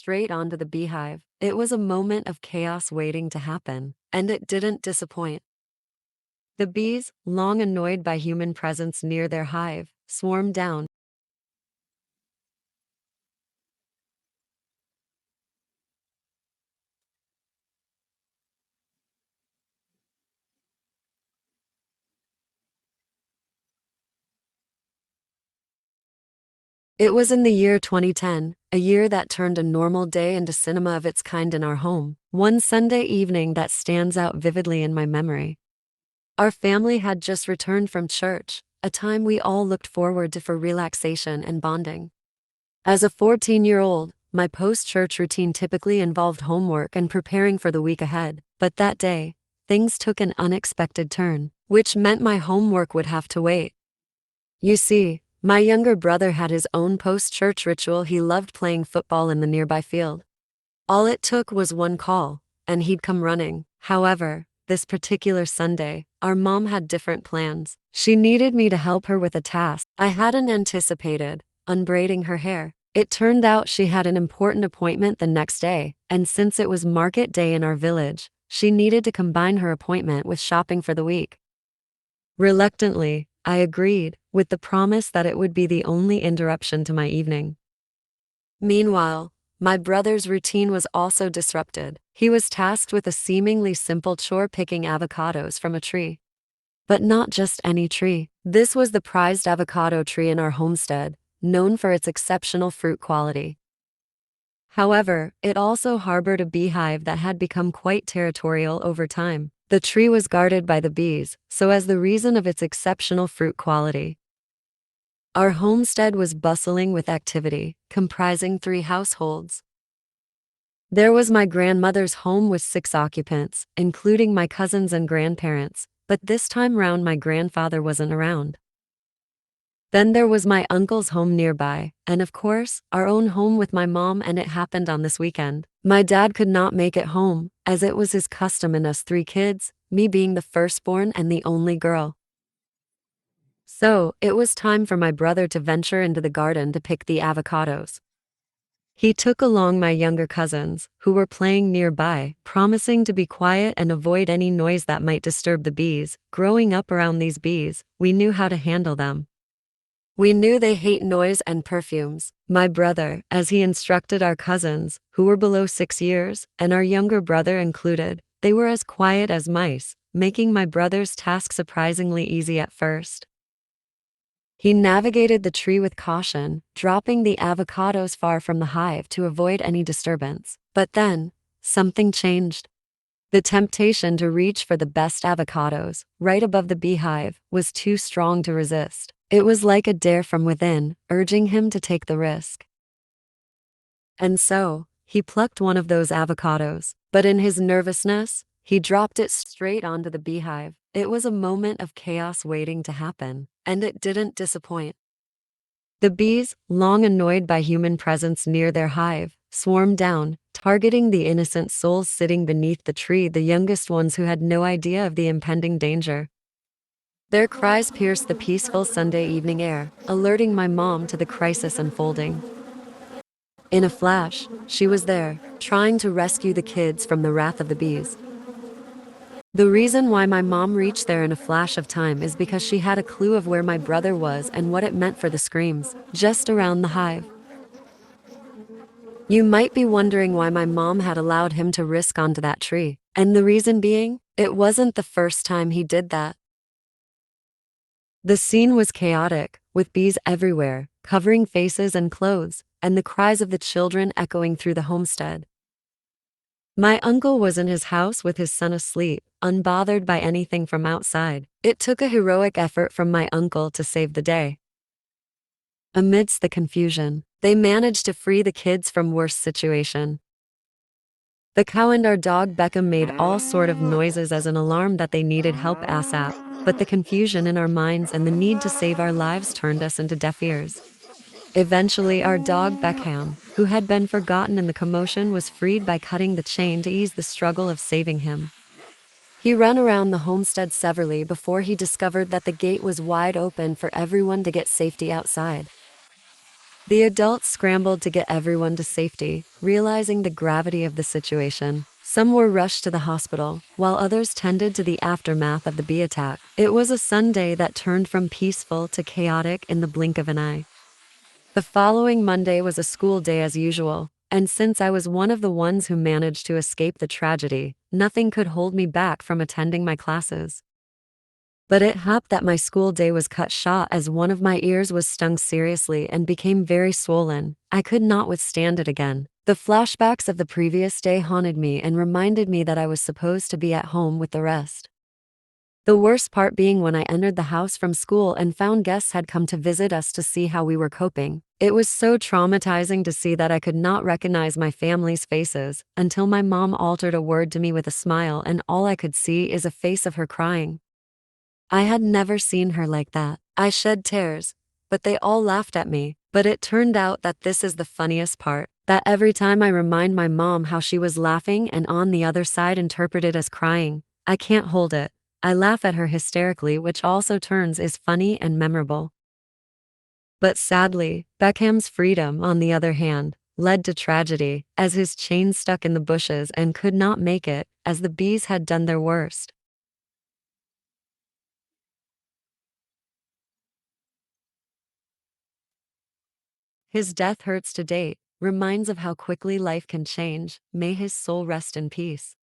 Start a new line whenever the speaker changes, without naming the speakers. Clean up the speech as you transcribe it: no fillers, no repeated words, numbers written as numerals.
straight onto the beehive. It was a moment of chaos waiting to happen, and it didn't disappoint. The bees, long annoyed by human presence near their hive, swarmed down. It was in the year 2010, a year that turned a normal day into cinema of its kind in our home, one Sunday evening that stands out vividly in my memory. Our family had just returned from church, a time we all looked forward to for relaxation and bonding. As a 14-year-old, my post-church routine typically involved homework and preparing for the week ahead, but that day, things took an unexpected turn, which meant my homework would have to wait. You see, my younger brother had his own post-church ritual. He loved playing football in the nearby field. All it took was one call, and he'd come running. However, this particular Sunday, our mom had different plans. She needed me to help her with a task I hadn't anticipated, unbraiding her hair. It turned out she had an important appointment the next day, and since it was market day in our village, she needed to combine her appointment with shopping for the week. Reluctantly, I agreed, with the promise that it would be the only interruption to my evening. Meanwhile, my brother's routine was also disrupted. He was tasked with a seemingly simple chore, picking avocados from a tree. But not just any tree. This was the prized avocado tree in our homestead, known for its exceptional fruit quality. However, it also harbored a beehive that had become quite territorial over time. The tree was guarded by the bees, so as the reason of its exceptional fruit quality. Our homestead was bustling with activity, comprising 3 households. There was my grandmother's home with 6 occupants, including my cousins and grandparents, but this time round my grandfather wasn't around. Then there was my uncle's home nearby, and of course, our own home with my mom, and it happened on this weekend. My dad could not make it home, as it was his custom in us 3 kids, me being the firstborn and the only girl. So, it was time for my brother to venture into the garden to pick the avocados. He took along my younger cousins, who were playing nearby, promising to be quiet and avoid any noise that might disturb the bees. Growing up around these bees, we knew how to handle them. We knew they hate noise and perfumes. My brother, as he instructed our cousins, who were below 6 years, and our younger brother included, they were as quiet as mice, making my brother's task surprisingly easy at first. He navigated the tree with caution, dropping the avocados far from the hive to avoid any disturbance. But then, something changed. The temptation to reach for the best avocados, right above the beehive, was too strong to resist. It was like a dare from within, urging him to take the risk. And so, he plucked one of those avocados, but in his nervousness, he dropped it straight onto the beehive. It was a moment of chaos waiting to happen, and it didn't disappoint. The bees, long annoyed by human presence near their hive, swarmed down, targeting the innocent souls sitting beneath the tree, the youngest ones who had no idea of the impending danger. Their cries pierced the peaceful Sunday evening air, alerting my mom to the crisis unfolding. In a flash, she was there, trying to rescue the kids from the wrath of the bees. The reason why my mom reached there in a flash of time is because she had a clue of where my brother was and what it meant for the screams, just around the hive. You might be wondering why my mom had allowed him to risk onto that tree, and the reason being, it wasn't the first time he did that. The scene was chaotic, with bees everywhere, covering faces and clothes, and the cries of the children echoing through the homestead. My uncle was in his house with his son asleep, unbothered by anything from outside. It took a heroic effort from my uncle to save the day. Amidst the confusion, they managed to free the kids from worse situation. The cow and our dog Beckham made all sort of noises as an alarm that they needed help ASAP, but the confusion in our minds and the need to save our lives turned us into deaf ears. Eventually our dog Beckham, who had been forgotten in the commotion, was freed by cutting the chain to ease the struggle of saving him. He ran around the homestead severally before he discovered that the gate was wide open for everyone to get safety outside. The adults scrambled to get everyone to safety, realizing the gravity of the situation. Some were rushed to the hospital, while others tended to the aftermath of the bee attack. It was a Sunday that turned from peaceful to chaotic in the blink of an eye. The following Monday was a school day as usual, and since I was one of the ones who managed to escape the tragedy, nothing could hold me back from attending my classes. But it happened that my school day was cut short as one of my ears was stung seriously and became very swollen. I could not withstand it again. The flashbacks of the previous day haunted me and reminded me that I was supposed to be at home with the rest. The worst part being when I entered the house from school and found guests had come to visit us to see how we were coping. It was so traumatizing to see that I could not recognize my family's faces until my mom altered a word to me with a smile, and all I could see is a face of her crying. I had never seen her like that. I shed tears, but they all laughed at me. But it turned out that this is the funniest part, that every time I remind my mom how she was laughing and on the other side interpreted as crying, I can't hold it. I laugh at her hysterically, which also turns is funny and memorable. But sadly, Beckham's freedom, on the other hand, led to tragedy, as his chain stuck in the bushes and could not make it, as the bees had done their worst. His death hurts to date, reminds of how quickly life can change. May his soul rest in peace.